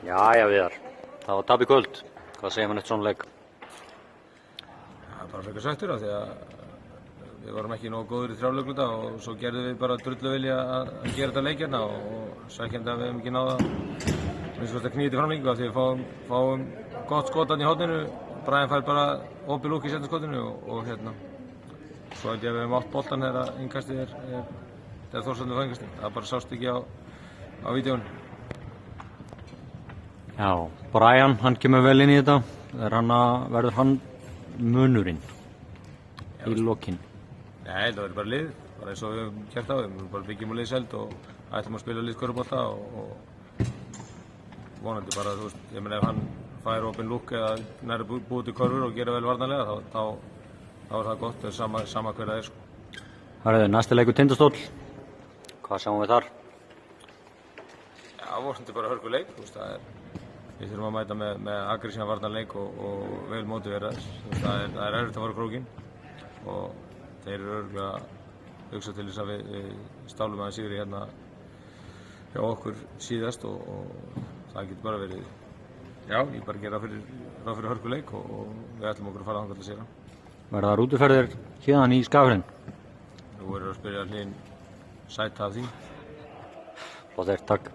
Jæja Viðar, það var tap í kvöld. Hvað segir mann eftir svona leik? Það er bara frekar sveittur af því að við vorum ekki nógu góður í þrjáleikluta og svo gerðum við bara drullu vilja að gera þetta leik hérna og svekkjandi að við hefum ekki náða að knýja til framlengingu af því við fáum gott skot þarna í horninu. Bragi fær bara opið lúk í seinna skotinu og svo held ég að við hefum átt boltann þegar innkastið þegar Þórsarnir fá innkastið. Það bara sást ekki á vídeóinu. Já, Brian, hann kemur vel inn í þetta. Verður hann munurinn í lokin? Nei, það verður bara lið, bara eins og við höfum gert á þeim. Við bara byggjum úr liðsheild og ætlum að spila liðskörfubolta og vonandi bara, þú veist, ég meina ef hann fær opinn lúk eða nær búið til körfur og gera vel varnarlega þá er það gott, það er sama hver það er sko. Herðu, næsti leikur Tindastóll. Hvað sjáum við þar? Já, vonandi bara hörkuleik, þú veist, við þurfum að mæta með aggressívan varnarleik og vel mótiveraðir. Það er erfitt að fara á krókinn og þeir eru örugglega hugsað til þess að við stálum aðeins sigri hérna hjá okkur síðast og það getur bara verið, já, ég bara gera ráð fyrir hörkuleik og við ætlum okkur að fara þangað til að sigra. Verða það rútuferðir héðan í Skagafirðinn? Nú verður að spyrja Hlyn sæta af því. Flott, takk.